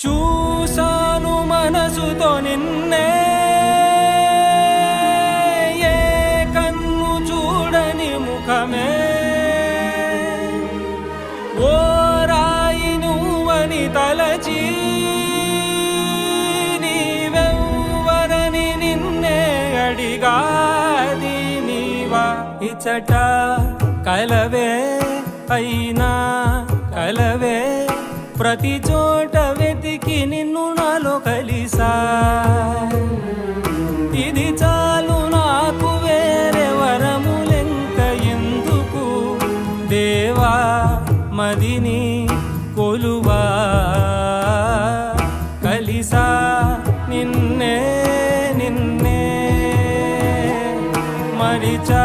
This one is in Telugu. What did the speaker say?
చూసాను మనసుతో నిన్నే, ఏ కన్ను చూడని ముఖమే, ఓ రాయి నువ్వని తలచి నీవెవ్వరని నిన్నే అడిగాది నీవా. ఇచ్చట కలవే అయినా కలవే, ప్రతి చోట వెతికి నిన్ను నాలో కలిసా. ఇది చాలు నాకు, వేరే వరములెంక ఎందుకు దేవా, మదిని కొలువా. కలిసా నిన్నే నిన్నే మరిచా